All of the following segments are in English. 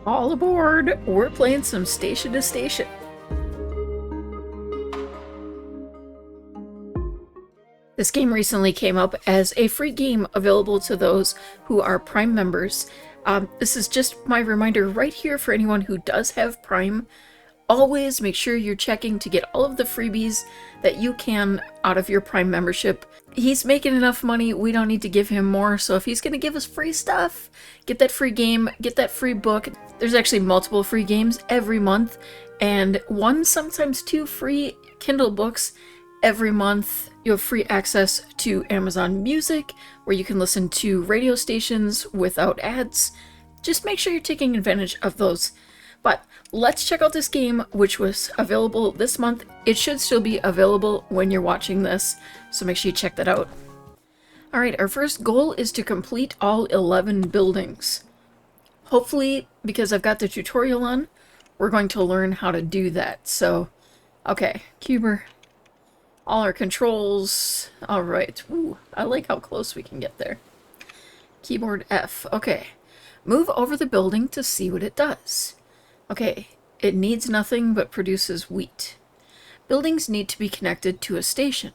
All aboard! We're playing some Station to Station. This game recently came up as a free game available to those who are Prime members. This is just my reminder right here for anyone who does have Prime. Always make sure you're checking to get all of the freebies that you can out of your Prime membership. He's making enough money, we don't need to give him more, so if he's going to give us free stuff, get that free game, get that free book. There's actually multiple free games every month, and one, sometimes two free Kindle books every month. You have free access to Amazon Music, where you can listen to radio stations without ads. Just make sure you're taking advantage of those. But let's check out this game, which was available this month. It should still be available when you're watching this, so make sure you check that out. Alright, our first goal is to complete all 11 buildings. Hopefully, because I've got the tutorial on, we're going to learn how to do that. So, okay, Cuber. All our controls. Alright, ooh, I like how close we can get there. Keyboard F. Okay, move over the building to see what it does. Okay, it needs nothing but produces wheat. Buildings need to be connected to a station.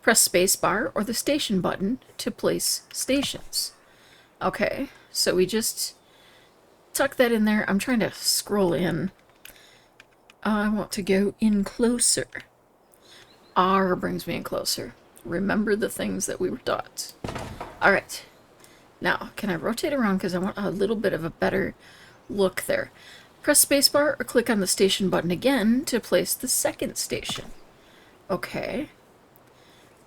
Press spacebar or the station button to place stations. Okay, so we just tuck that in there. I'm trying to scroll in. I want to go in closer. R brings me in closer. Remember the things that we were taught. Alright. Now, can I rotate around because I want a little bit of a better look there. Press spacebar or click on the station button again to place the second station. Okay.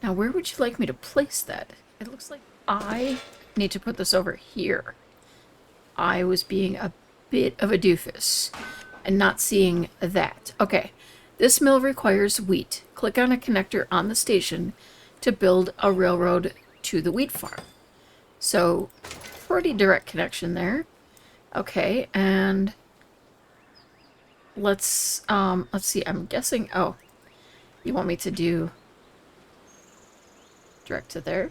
Now where would you like me to place that? It looks like I need to put this over here. I was being a bit of a doofus and not seeing that. Okay. This mill requires wheat. Click on a connector on the station to build a railroad to the wheat farm. So, pretty direct connection there. Okay, and let's see, I'm guessing, oh, you want me to do direct to there?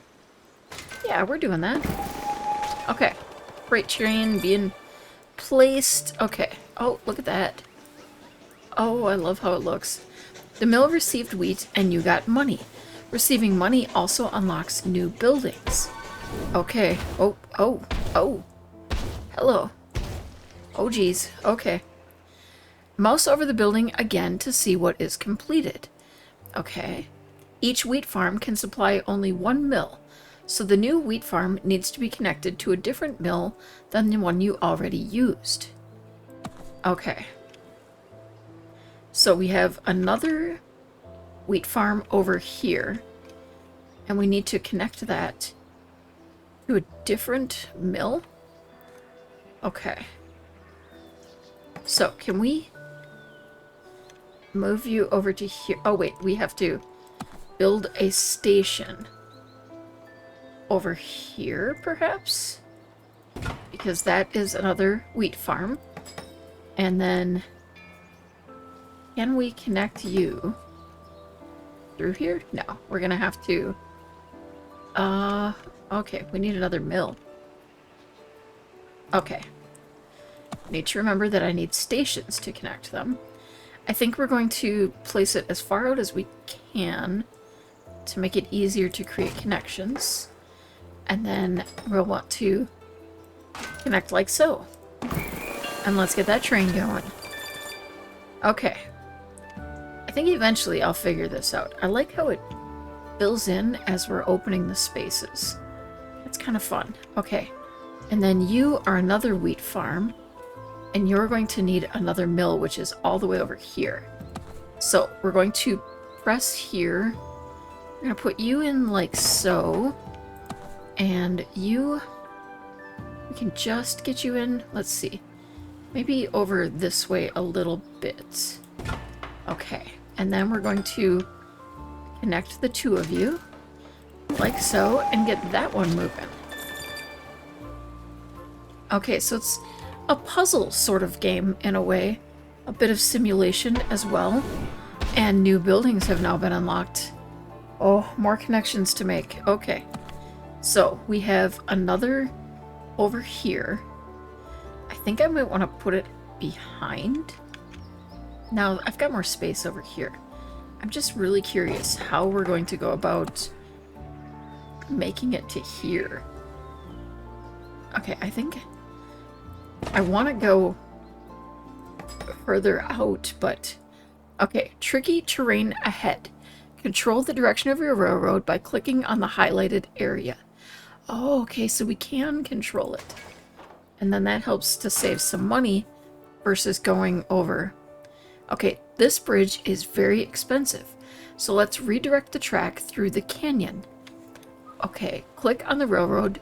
Yeah, we're doing that. Okay, freight train being placed. Okay, oh, look at that. Oh, I love how it looks. The mill received wheat and you got money. Receiving money also unlocks new buildings. Okay. Oh. Hello. Oh, geez. Okay. Mouse over the building again to see what is completed. Okay. Each wheat farm can supply only one mill, so the new wheat farm needs to be connected to a different mill than the one you already used. Okay. So we have another wheat farm over here, and we need to connect that to a different mill. Okay. So can we move you over to here? Oh wait, we have to build a station over here, perhaps? Because that is another wheat farm. And then can we connect you through here? No, we're gonna have to... okay, we need another mill. Okay. Need to remember that I need stations to connect them. I think we're going to place it as far out as we can to make it easier to create connections. And then we'll want to connect like so. And let's get that train going. Okay. I think eventually I'll figure this out. I like how it fills in as we're opening the spaces. It's kind of fun. Okay. And then you are another wheat farm. And you're going to need another mill, which is all the way over here. So we're going to press here. We're going to put you in like so. And you... we can just get you in. Let's see. Maybe over this way a little bit. Okay. And then we're going to connect the two of you, like so, and get that one moving. Okay, so it's a puzzle sort of game in a way. A bit of simulation as well. And new buildings have now been unlocked. Oh, more connections to make. Okay. So, we have another over here. I think I might want to put it behind. Now, I've got more space over here. I'm just really curious how we're going to go about making it to here. Okay, I think I want to go further out, but okay, tricky terrain ahead. Control the direction of your railroad by clicking on the highlighted area. Oh, okay, so we can control it. And then that helps to save some money versus going over. Okay, this bridge is very expensive, so let's redirect the track through the canyon. Okay, click on the railroad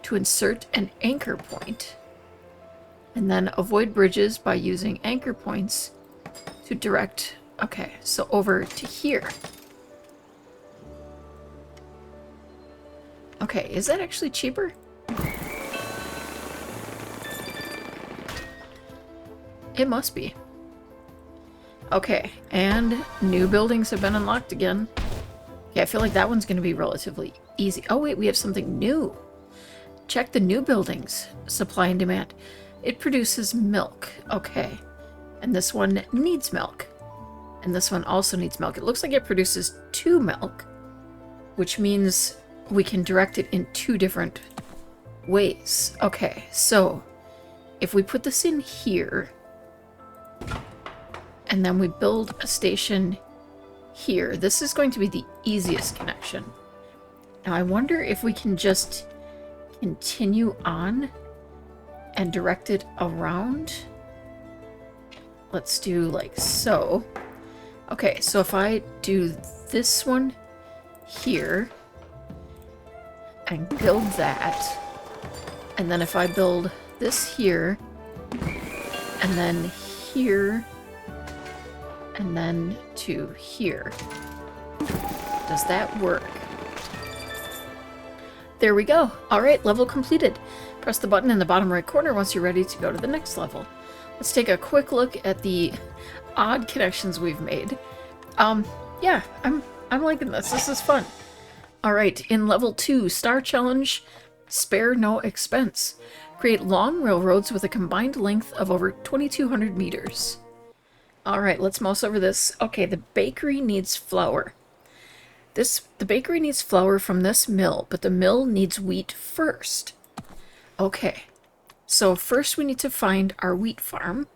to insert an anchor point, and then avoid bridges by using anchor points to direct. Okay, so over to here. Okay, is that actually cheaper? It must be. Okay, and new buildings have been unlocked again. Okay, I feel like that one's going to be relatively easy. Oh wait, we have something new. Check the new buildings. Supply and demand. It produces milk. Okay. And this one needs milk. And this one also needs milk. It looks like it produces 2 milk, which means we can direct it in 2 different ways. Okay, so if we put this in here, and then we build a station here, this is going to be the easiest connection. Now I wonder if we can just continue on and direct it around. Let's do like so. Okay, so if I do this one here and build that, and then if I build this here and then here and then to here, does that work? There we go. All right, level completed. Press the button in the bottom right corner once you're ready to go to the next level. Let's take a quick look at the odd connections we've made. Yeah, I'm liking this. This is fun. All right, in level 2, Star Challenge, spare no expense. Create long railroads with a combined length of over 2,200 meters. All right, let's mouse over this. Okay, the bakery needs flour. The bakery needs flour from this mill, but the mill needs wheat first. Okay, so first we need to find our wheat farm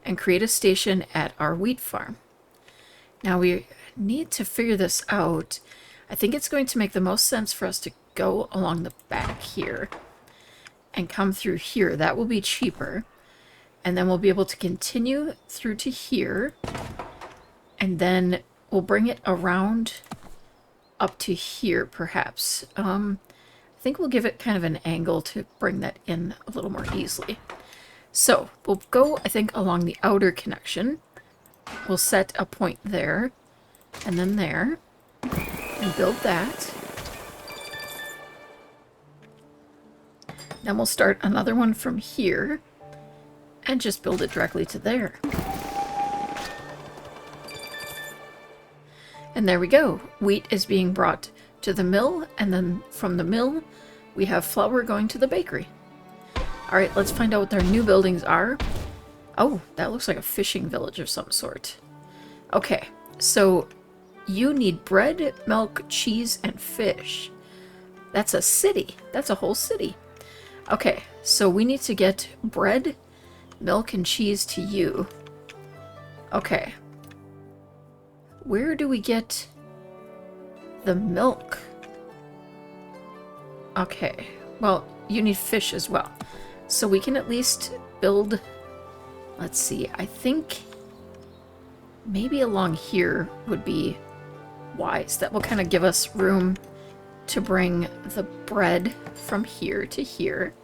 and create a station at our wheat farm. Now we need to figure this out. I think it's going to make the most sense for us to go along the back here and come through here. That will be cheaper. And then we'll be able to continue through to here. And then we'll bring it around up to here, perhaps. I think we'll give it kind of an angle to bring that in a little more easily. So we'll go, I think, along the outer connection. We'll set a point there, and then there, and build that. Then we'll start another one from here, and just build it directly to there. And there we go. Wheat is being brought to the mill, and then from the mill, we have flour going to the bakery. All right, let's find out what their new buildings are. Oh, that looks like a fishing village of some sort. Okay, so you need bread, milk, cheese, and fish. That's a city. That's a whole city. Okay, so we need to get bread, milk, and cheese to you. Okay. Where do we get the milk? Okay, well, you need fish as well. So we can at least build, let's see, I think maybe along here would be wise. That will kind of give us room to bring the bread from here to here.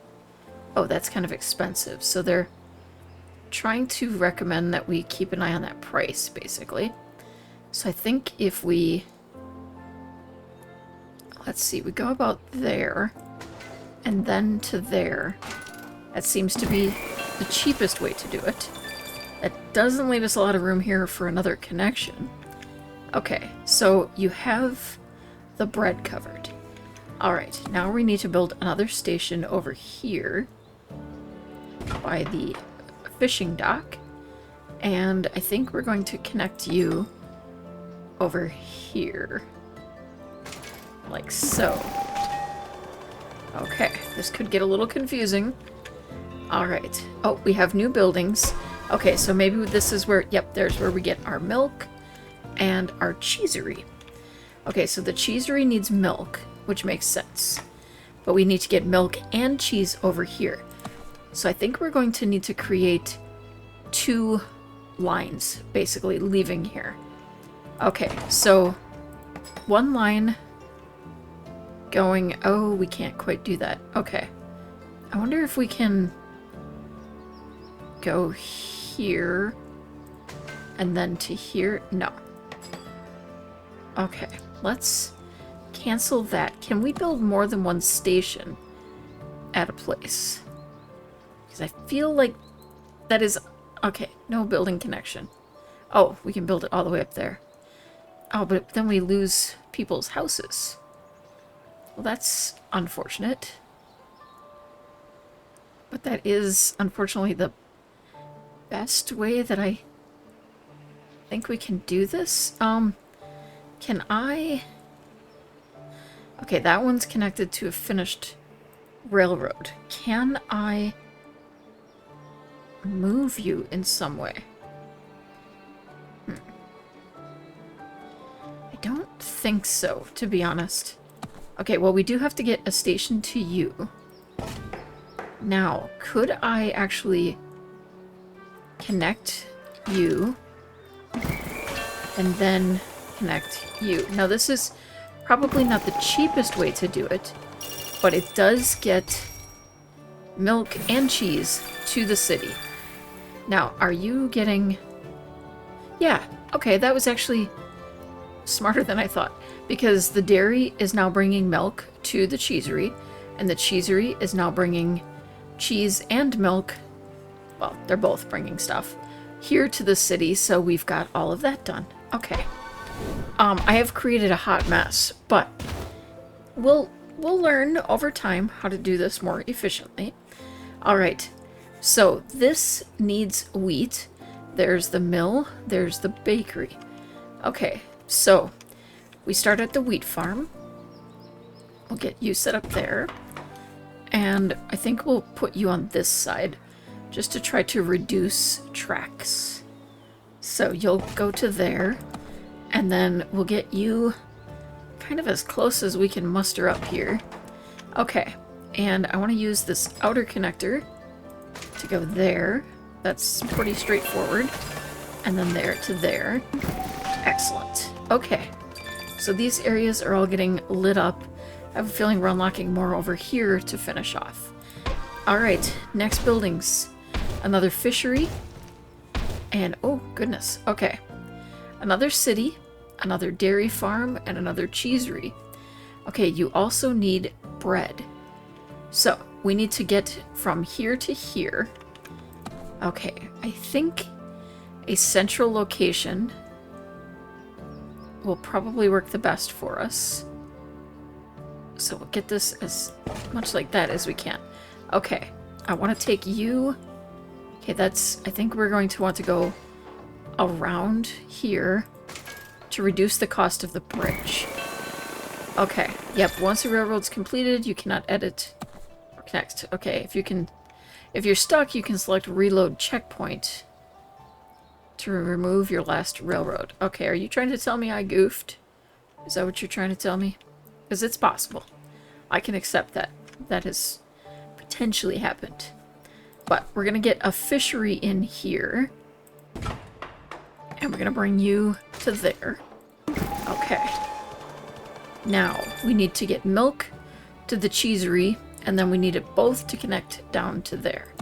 Oh, that's kind of expensive. So they're trying to recommend that we keep an eye on that price, basically. So I think if we, let's see, we go about there and then to there. That seems to be the cheapest way to do it. That doesn't leave us a lot of room here for another connection. Okay, so you have the bread covered. Alright, now we need to build another station over here. by the fishing dock. And I think we're going to connect you over here. Like so. Okay, this could get a little confusing. Alright. Oh, we have new buildings. Okay, so maybe this is where... Yep, there's where we get our milk and our cheesery. Okay, so the cheesery needs milk, which makes sense. But we need to get milk and cheese over here. So I think we're going to need to create 2 lines, basically, leaving here. Okay, so 1 line going... Oh, we can't quite do that. Okay. I wonder if we can go here and then to here. No. Okay, let's cancel that. Can we build more than 1 station at a place? Because I feel like that is... Okay, no building connection. Oh, we can build it all the way up there. Oh, but then we lose people's houses. Well, that's unfortunate. But that is, unfortunately, the best way that I think we can do this. Can I... Okay, that one's connected to a finished railroad. Can I move you in some way? I don't think so, to be honest. Okay, well, we do have to get a station to you. Now, could I actually connect you and then connect you? Now, this is probably not the cheapest way to do it, but it does get milk and cheese to the city. Now, are you getting... Yeah, okay, that was actually smarter than I thought, because the dairy is now bringing milk to the cheesery, and the cheesery is now bringing cheese and milk, well, they're both bringing stuff, here to the city, so we've got all of that done. Okay. I have created a hot mess, but we'll learn over time how to do this more efficiently. Alright, so this needs wheat. There's the mill, there's the bakery. Okay, so we start at the wheat farm. We'll get you set up there. And I think we'll put you on this side just to try to reduce tracks. So you'll go to there, and then we'll get you kind of as close as we can muster up here. Okay, and I want to use this outer connector to go there. That's pretty straightforward. And then there to there. Excellent. Okay, so these areas are all getting lit up. I have a feeling we're unlocking more over here to finish off. Alright, next buildings. Another fishery. And, oh goodness, okay. Another city, another dairy farm, and another cheesery. Okay, you also need bread. So, we need to get from here to here. Okay, I think a central location will probably work the best for us. So we'll get this as much like that as we can. Okay, I want to take you... Okay, that's... I think we're going to want to go around here to reduce the cost of the bridge. Okay, yep, once the railroad's completed, you cannot edit or connect. Okay, if you can... If you're stuck, you can select reload checkpoint to remove your last railroad. Okay, are you trying to tell me I goofed? Is that what you're trying to tell me? Because it's possible. I can accept that. That has potentially happened. But we're going to get a fishery in here. And we're going to bring you to there. Okay. Now, we need to get milk to the cheesery, and then we need it both to connect down to there.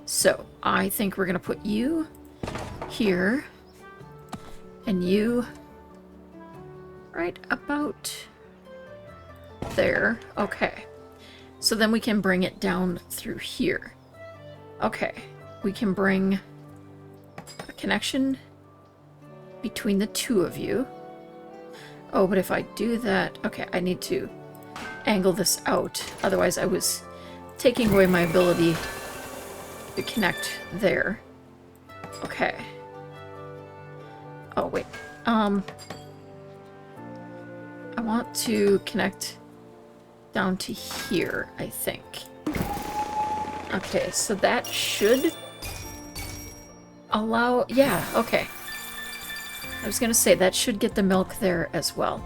So, I think we're going to put you here, and you right about there. Okay. So then we can bring it down through here. Okay. We can bring a connection between the two of you. Oh, but if I do that... Okay, I need to angle this out. Otherwise, I was taking away my ability to connect there. Okay. Oh, wait. I want to connect down to here, I think. Okay, so that should allow... Yeah, okay. I was gonna say, that should get the milk there as well.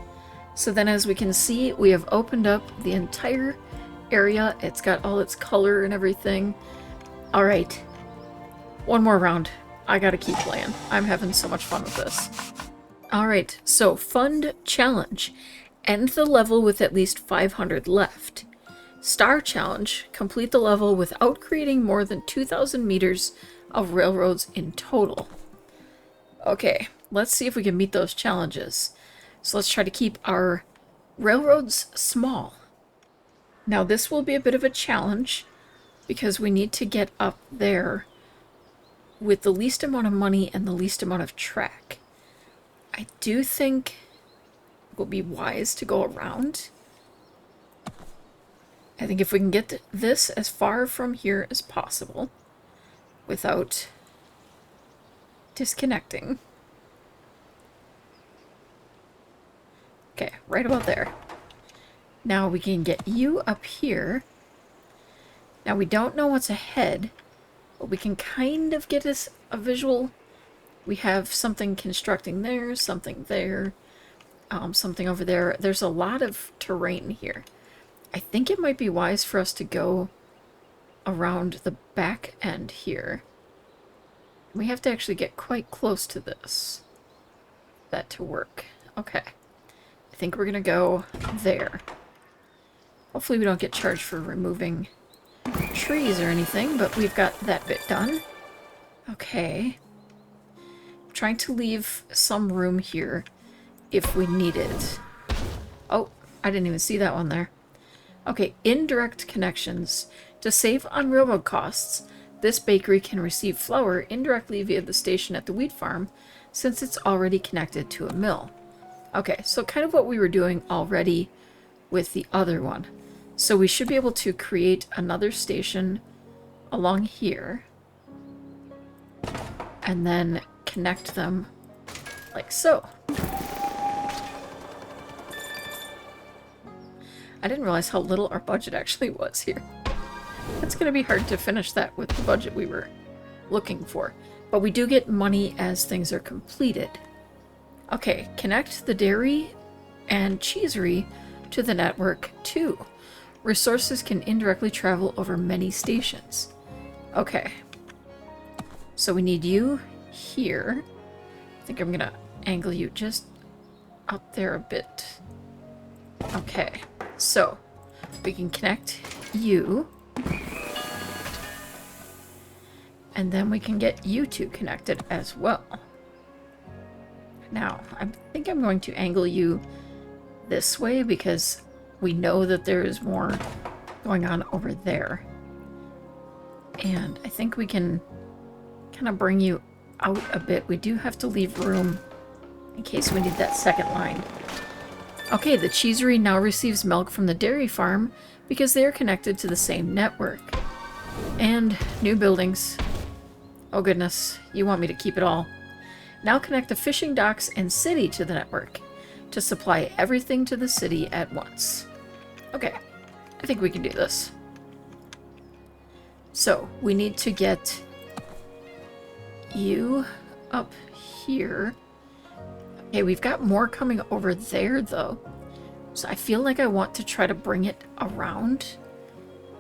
So then as we can see, we have opened up the entire area. It's got all its color and everything. Alright. One more round. I gotta keep playing. I'm having so much fun with this. Alright, so Fund Challenge. End the level with at least 500 left. Star Challenge. Complete the level without creating more than 2,000 meters of railroads in total. Okay, let's see if we can meet those challenges. So let's try to keep our railroads small. Now this will be a bit of a challenge because we need to get up there with the least amount of money and the least amount of track. I do think it will be wise to go around. I think if we can get this as far from here as possible without disconnecting. Okay, right about there. Now we can get you up here. Now we don't know what's ahead, but we can kind of get us a visual. We have something constructing there, something there, something over there. There's a lot of terrain here. I think it might be wise for us to go around the back end here. We have to actually get quite close to this for that to work. Okay. I think we're gonna go there. Hopefully we don't get charged for removing trees or anything, but we've got that bit done. Okay. I'm trying to leave some room here if we need it. Oh, I didn't even see that one there. Okay, indirect connections. To save on railroad costs, this bakery can receive flour indirectly via the station at the wheat farm, since it's already connected to a mill. Okay, so kind of what we were doing already with the other one. So we should be able to create another station along here, and then connect them like so. I didn't realize how little our budget actually was here. It's going to be hard to finish that with the budget we were looking for. But we do get money as things are completed. Okay, connect the dairy and cheesery to the network too. Resources can indirectly travel over many stations. Okay. So we need you here. I think I'm going to angle you just up there a bit. Okay. So, we can connect you, and then we can get you two connected as well. Now, I think I'm going to angle you this way because we know that there is more going on over there. And I think we can kind of bring you out a bit. We do have to leave room in case we need that second line. Okay, the cheesery now receives milk from the dairy farm because they are connected to the same network. And new buildings. Oh goodness, you want me to keep it all. Now connect the fishing docks and city to the network to supply everything to the city at once. Okay, I think we can do this. So, we need to get you up here. Okay, we've got more coming over there, though. So I feel like I want to try to bring it around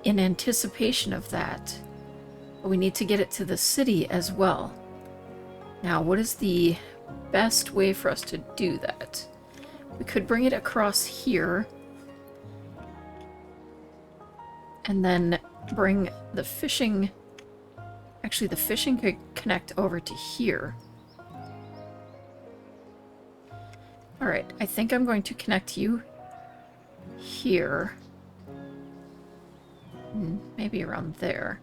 in anticipation of that. But we need to get it to the city as well. Now, what is the best way for us to do that? We could bring it across here. And then bring the fishing... Actually, the fishing could connect over to here. Alright, I think I'm going to connect you here. Maybe around there.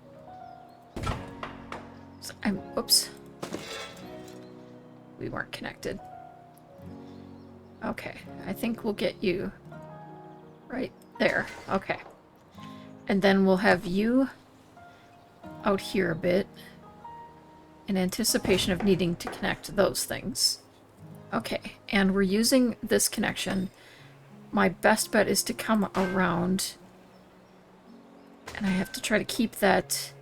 So oops. We weren't connected. Okay, I think we'll get you right there. Okay. And then we'll have you out here a bit in anticipation of needing to connect those things. Okay, and we're using this connection. My best bet is to come around, and I have to try to keep that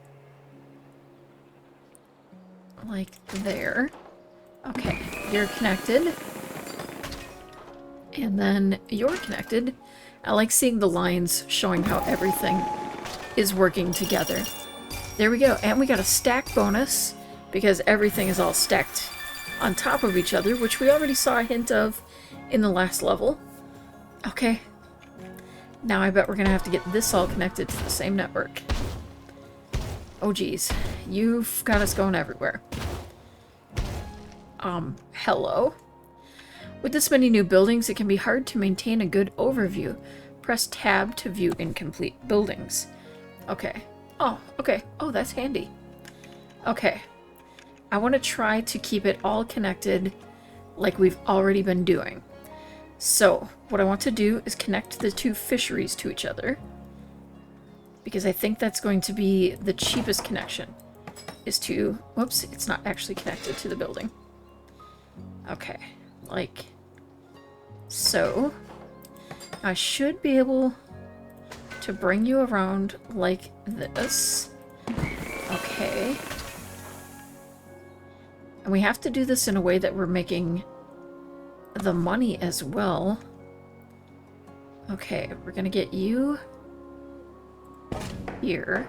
like there. Okay, you're connected. And then you're connected. I like seeing the lines showing how everything is working together. There we go. And we got a stack bonus because everything is all stacked on top of each other, which we already saw a hint of in the last level. Okay. Now I bet we're going to have to get this all connected to the same network. Oh geez. You've got us going everywhere. Hello? With this many new buildings, it can be hard to maintain a good overview. Press tab to view incomplete buildings. Okay. Oh, okay. Oh, that's handy. Okay. I want to try to keep it all connected like we've already been doing. So, what I want to do is connect the two fisheries to each other, because I think that's going to be the cheapest connection, is to... Whoops, it's not actually connected to the building. Okay, like so. I should be able to bring you around like this. Okay. And we have to do this in a way that we're making the money as well. Okay, we're gonna get you here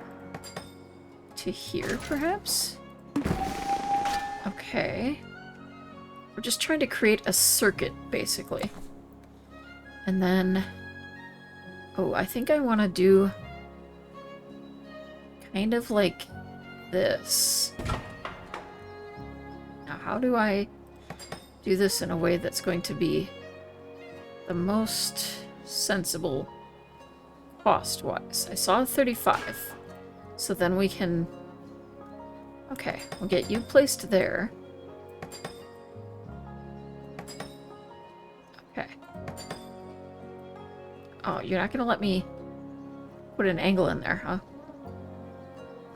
to here, perhaps? Okay. We're just trying to create a circuit, basically. And then... Oh, I think I want to do... kind of like this. Now, how do I do this in a way that's going to be the most sensible cost-wise? I saw 35. So then we can... Okay, we'll get you placed there. Okay. Oh, you're not going to let me put an angle in there, huh?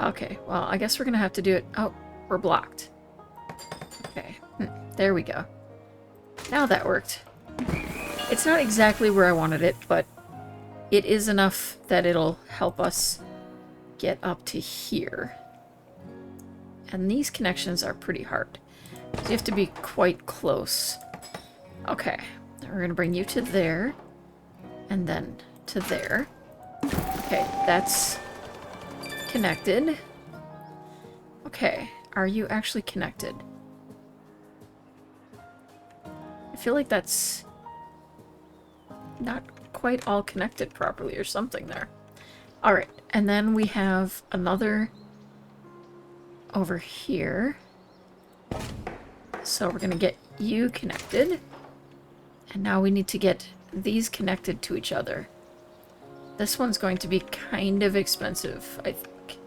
Okay, well, I guess we're going to have to do it... Oh, we're blocked. Okay, there we go. Now that worked. It's not exactly where I wanted it, but it is enough that it'll help us get up to here. And these connections are pretty hard. So you have to be quite close. Okay, we're going to bring you to there, and then to there. Okay, that's connected. Okay, are you actually connected? I feel like that's not quite all connected properly or something there. Alright, and then we have another over here. So we're going to get you connected. And now we need to get these connected to each other. This one's going to be kind of expensive, I think.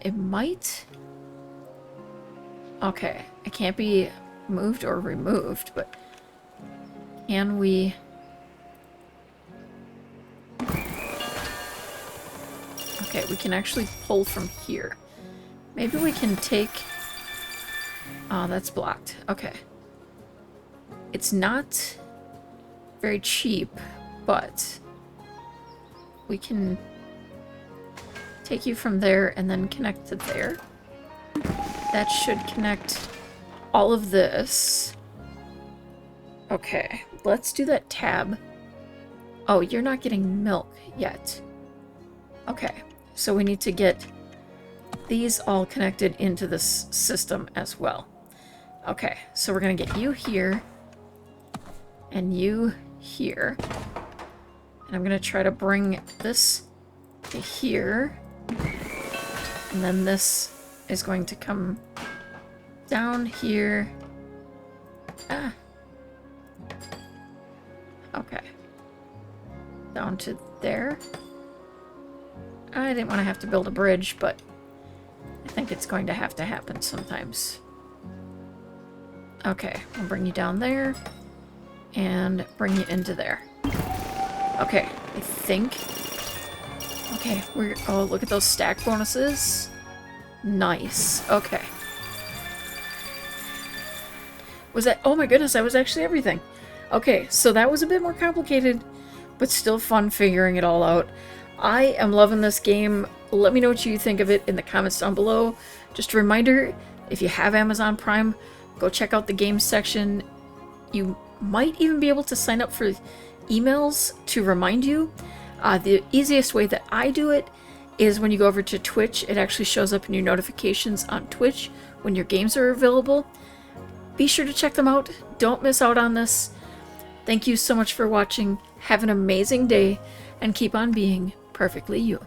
It might... Okay, it can't be moved or removed, but can we... Okay, we can actually pull from here. Maybe we can take... Oh, that's blocked. Okay. It's not very cheap, but we can take you from there and then connect to there. That should connect all of this. Okay, let's do that tab. Oh, you're not getting milk yet. Okay, so we need to get these all connected into this system as well. Okay, so we're gonna get you here and you here. And I'm gonna try to bring this to here. And then this is going to come down here. Ah. Okay. Down to there. I didn't want to have to build a bridge, but I think it's going to have to happen sometimes. Okay, I'll bring you down there and bring you into there. Okay, I think Okay, oh, look at those stack bonuses. Nice. Okay. Was that, oh my goodness, that was actually everything. Okay, so that was a bit more complicated, but still fun figuring it all out. I am loving this game. Let me know what you think of it in the comments down below. Just a reminder, if you have Amazon Prime, go check out the games section. You might even be able to sign up for emails to remind you. The easiest way that I do it is when you go over to Twitch. It actually shows up in your notifications on Twitch when your games are available. Be sure to check them out. Don't miss out on this. Thank you so much for watching. Have an amazing day and keep on being perfectly you.